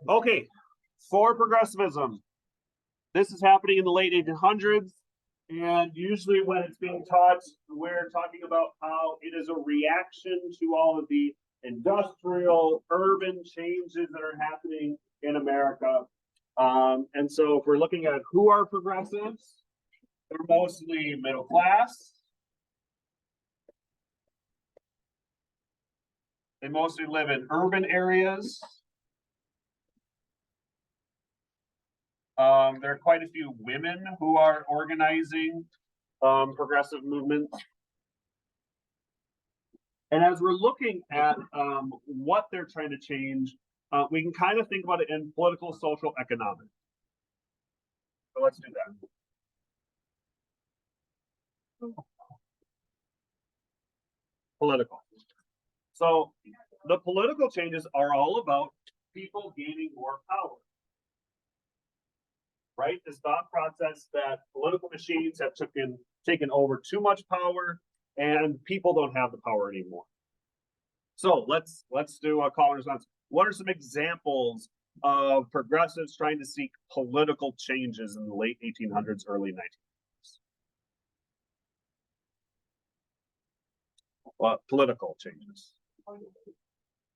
Okay, for progressivism, this is happening in the late 1800s, and usually when it's being taught, we're talking about how it is a reaction to all of the industrial, urban changes that are happening in America. And so if we're looking at who are progressives, they're mostly middle class. They mostly live in urban areas. There are quite a few women who are organizing progressive movements. And as we're looking at what they're trying to change, we can kind of think about it in political, social, economic. So let's do that. Political. So the political changes are all about people gaining more power. Right? This thought process that political machines have taken over too much power and people don't have the power anymore. So let's do a call and response. What are some examples of progressives trying to seek political changes in the late 1800s, early 1900s? Political changes.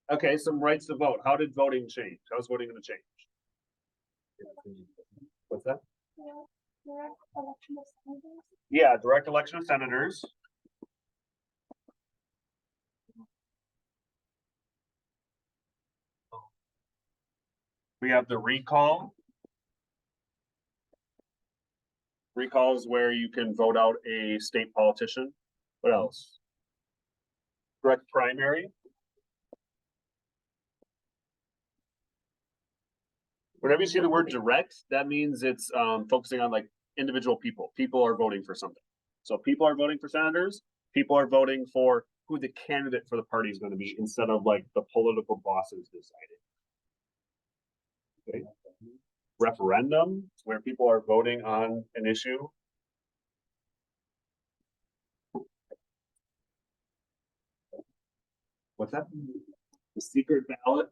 Okay, some rights to vote. How did voting change? How's voting going to change? What's that? Direct election of senators. Yeah, direct election of senators. We have the recall. Recall is where you can vote out a state politician. What else? Direct primary. Whenever you see the word direct, that means it's focusing on like individual people. People are voting for something. So people are voting for senators. People are voting for who the candidate for the party is going to be instead of like the political bosses deciding. Okay. Referendum, where people are voting on an issue. What's that? The secret ballot.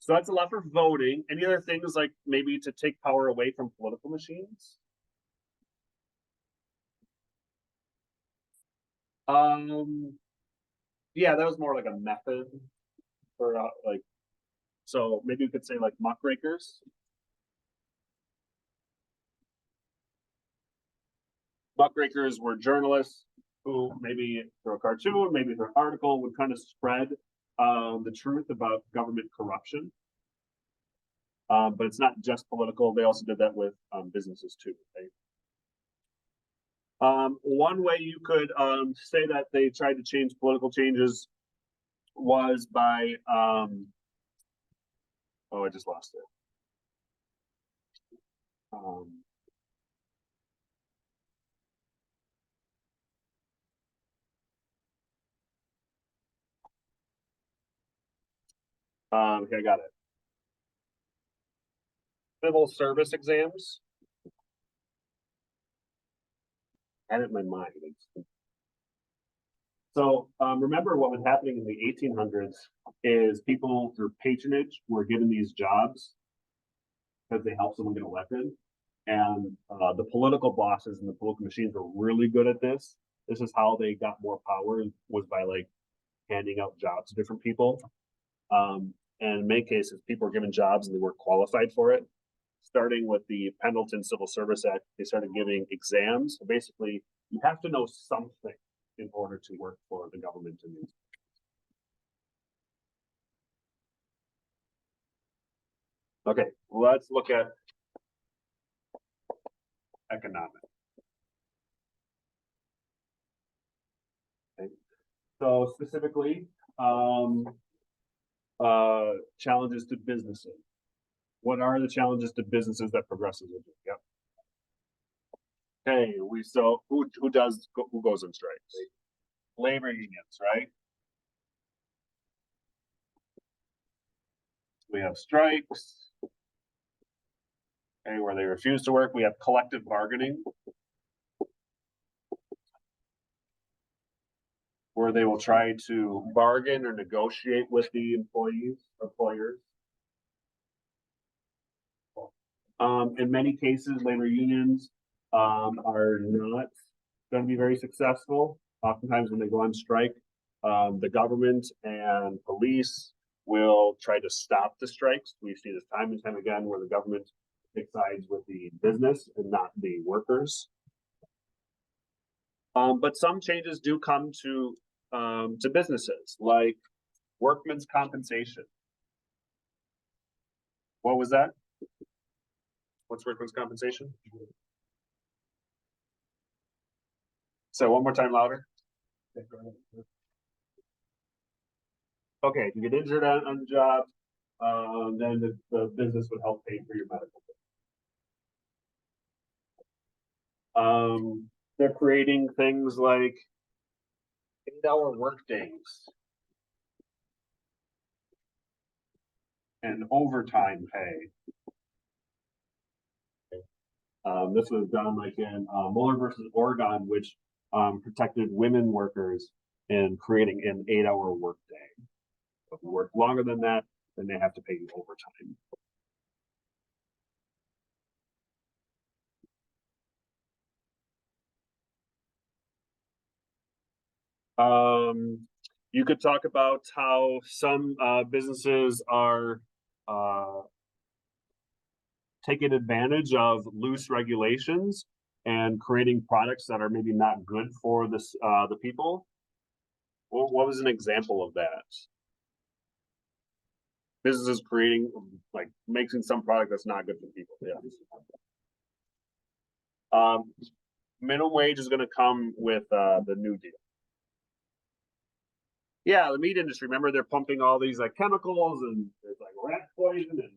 So that's a lot for voting. Any other things like maybe to take power away from political machines? Yeah, that was more like a method for like, so maybe you could say like muckrakers. Muckrakers were journalists who maybe through a cartoon, maybe through an article would kind of spread the truth about government corruption. But it's not just political. They also did that with businesses too. Right? One way you could say that they tried to change political changes was by, oh, I just lost it. Okay, I got it. Civil service exams. I had it in my mind. So remember what was happening in the 1800s is people through patronage were given these jobs because they helped someone get elected. And the political bosses and the political machines were really good at this. This is how they got more power, was by like handing out jobs to different people. And in many cases, people were given jobs and they weren't qualified for it. Starting with the Pendleton Civil Service Act, they started giving exams. So basically, you have to know something in order to work for the government in these. Okay, let's look at economic. Okay. So specifically, challenges to businesses. What are the challenges to businesses that progressives are doing? Yep. Okay, who goes on strikes? Labor unions, right? We have strikes. Okay, where they refuse to work. We have collective bargaining, where they will try to bargain or negotiate with the employers. In many cases, labor unions are not going to be very successful. Oftentimes when they go on strike, the government and police will try to stop the strikes. We see this time and time again where the government takes sides with the business and not the workers. But some changes do come to businesses, like workman's compensation. What was that? What's workman's compensation? So one more time louder. Okay, if you get injured on the job, then the business would help pay for your medical bill. They're creating things like 8-hour work days and overtime pay. This was done like in Mueller versus Oregon, which protected women workers in creating an 8-hour work day. If you work longer than that, then they have to pay you overtime. You could talk about how some businesses are taking advantage of loose regulations and creating products that are maybe not good for this the people. What was an example of that? Businesses creating, like, making some product that's not good for people. Yeah. Minimum wage is going to come with the New Deal. Yeah, the meat industry. Remember, they're pumping all these like chemicals, and there's like rat poison and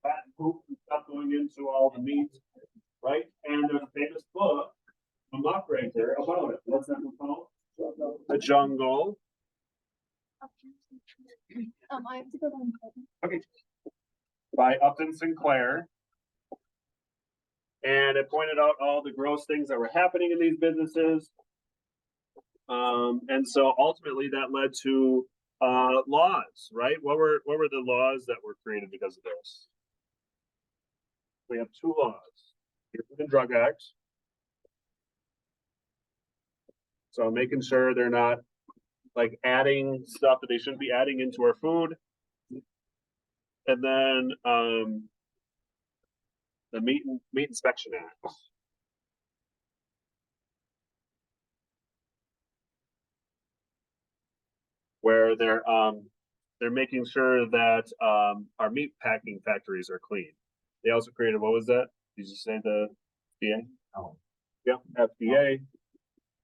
fat poop and stuff going into all the meat, right? And there's a famous book, I'm not right there, about it. What's that one called? The Jungle. I have to go down. Okay. By Upton Sinclair. And it pointed out all the gross things that were happening in these businesses. And so ultimately that led to laws, right? What were the laws that were created because of this? We have two laws. The Food and Drug Act. So making sure they're not like adding stuff that they shouldn't be adding into our food. And then the Meat Inspection Act. Where they're making sure that our meat packing factories are clean. They also created, what was that? Did you say the FDA? Oh. Yep, FDA.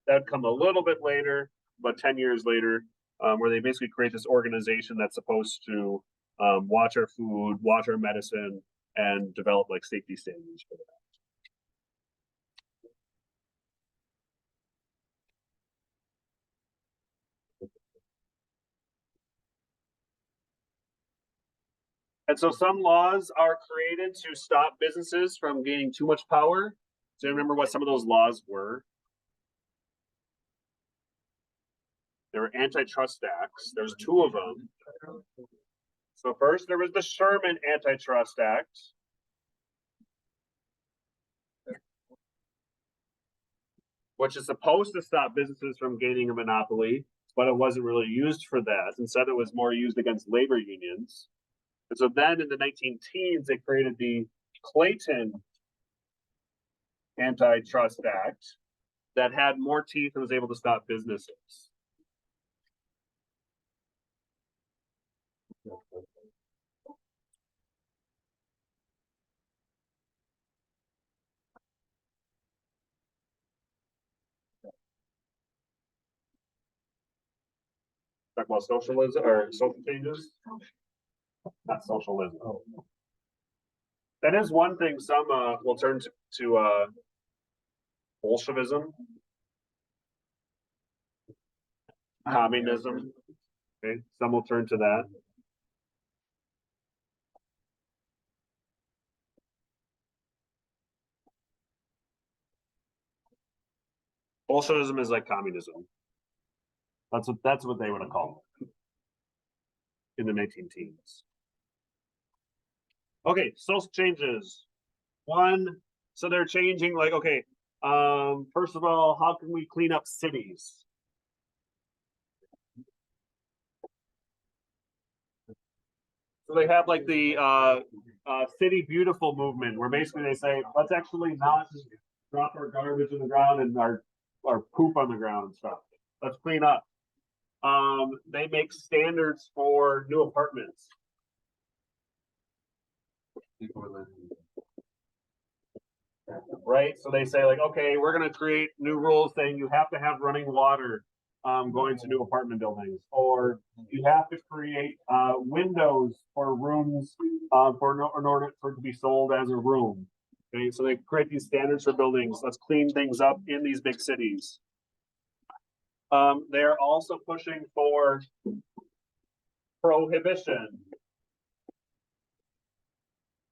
That'd come a little bit later, but 10 years later, where they basically create this organization that's supposed to watch our food, watch our medicine, and develop like safety standards for that. And so some laws are created to stop businesses from gaining too much power. So you remember what some of those laws were? There were antitrust acts. There's two of them. So first there was the Sherman Antitrust Act. Which is supposed to stop businesses from gaining a monopoly, but it wasn't really used for that. Instead, it was more used against labor unions. And so then in the 19-teens, they created the Clayton Antitrust Act that had more teeth and was able to stop businesses. Talk about socialism or social changes? Not socialism. That is one thing some will turn to Bolshevism, communism. Okay, some will turn to that. Bolshevism is like communism. That's what they would have called it in the 19 teens. Okay, social changes. One, so they're changing like, okay, first of all, how can we clean up cities? So they have like the City Beautiful movement, where basically they say, let's actually not drop our garbage in the ground and our poop on the ground and stuff. Let's clean up. They make standards for new apartments. Right? So they say like, okay, we're gonna create new rules saying you have to have running water going to new apartment buildings, or you have to create windows for rooms in order for it to be sold as a room. Okay, so they create these standards for buildings. Let's clean things up in these big cities. They're also pushing for prohibition.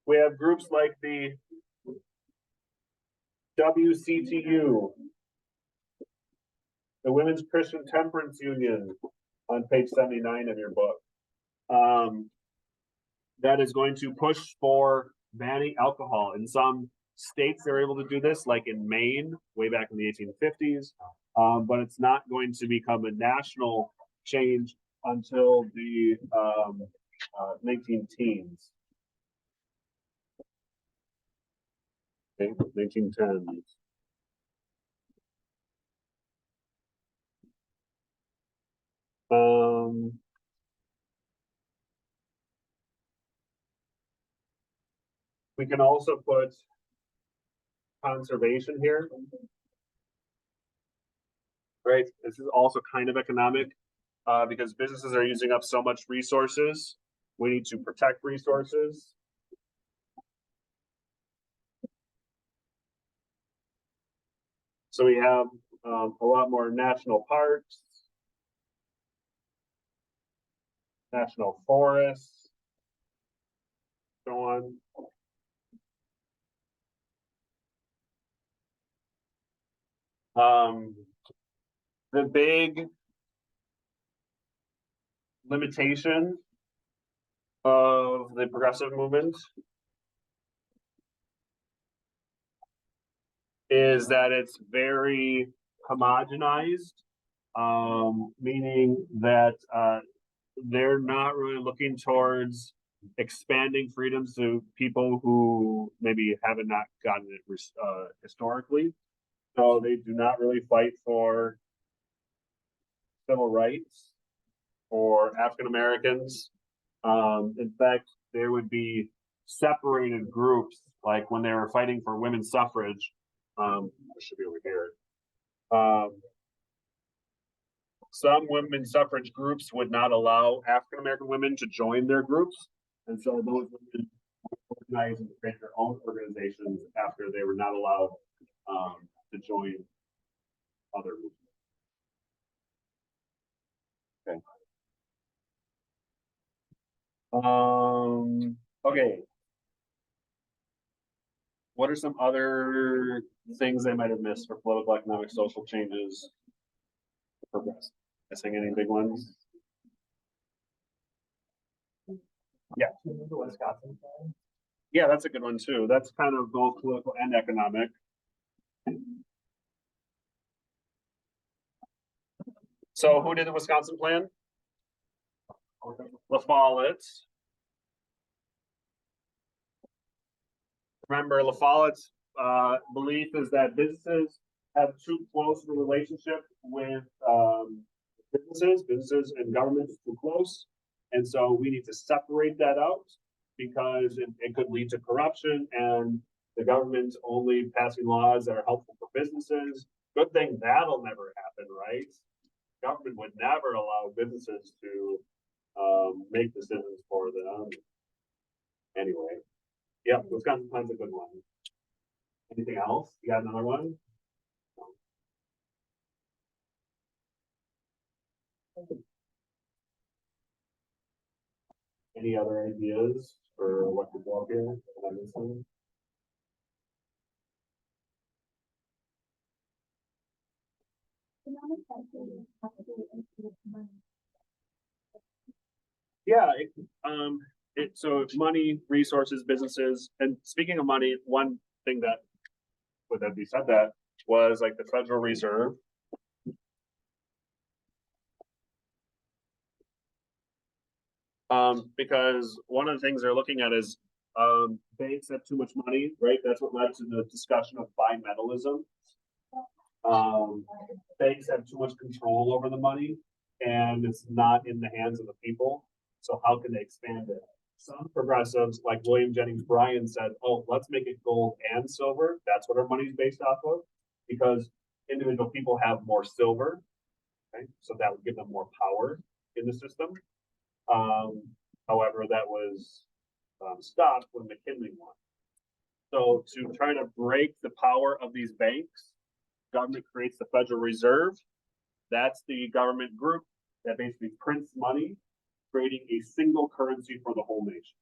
We have groups like the WCTU, the Women's Christian Temperance Union, on page 79 of your book. That is going to push for banning alcohol. In some states, they're able to do this, like in Maine, way back in the 1850s. But it's not going to become a national change until the 19 teens. Okay, 1910s. We can also put conservation here. Right, this is also kind of economic because businesses are using up so much resources. We need to protect resources. So we have a lot more national parks, national forests, so on. The big limitation of the progressive movement is that it's very homogenized, meaning that they're not really looking towards expanding freedoms to people who maybe haven't not gotten it historically. So they do not really fight for civil rights or African Americans. In fact, there would be separated groups, like when they were fighting for women's suffrage. This should be over here. Some women's suffrage groups would not allow African American women to join their groups, and so those women organized and create their own organizations after they were not allowed to join other movements. Okay. Okay. What are some other things they might have missed for political, economic, social changes? Progress. Missing any big ones? Yeah. The Wisconsin plan. Yeah, that's a good one too. That's kind of both political and economic. So who did the Wisconsin plan? La Follette. Remember, La Follette's belief is that businesses have too close of a relationship with businesses and governments too close. And so we need to separate that out because it could lead to corruption, and the government only passing laws that are helpful for businesses. Good thing that'll never happen, right? Government would never allow businesses to make decisions for them. Anyway, yeah, Wisconsin plan's a good one. Anything else? You got another one? Any other ideas for what could go up here? Yeah, so it's money, resources, businesses, and speaking of money, one thing that, with that, we said that, was like the Federal Reserve. Because one of the things they're looking at is, banks have too much money, right? That's what led to the discussion of bimetallism. Banks have too much control over the money, and it's not in the hands of the people. So how can they expand it? Some progressives, like William Jennings Bryan, said, "Oh, let's make it gold and silver. That's what our money's based off of, because individual people have more silver, okay? So that would give them more power in the system." However, that was stopped when McKinley won. So to try to break the power of these banks, government creates the Federal Reserve. That's the government group that basically prints money, creating a single currency for the whole nation.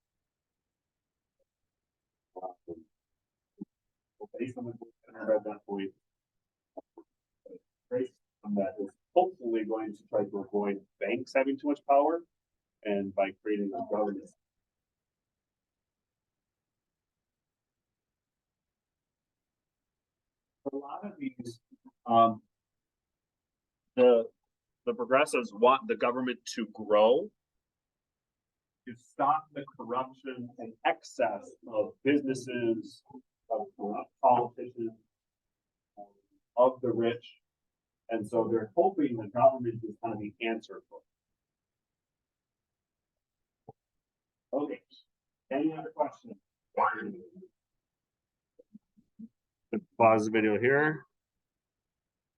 Based on that point, that is hopefully going to try to avoid banks having too much power, and by creating a government. A lot of these, the progressives want the government to grow, to stop the corruption and excess of businesses, of corrupt politicians, of the rich. And so they're hoping the government is kind of the answer for it. Okay. Any other questions? Pause the video here.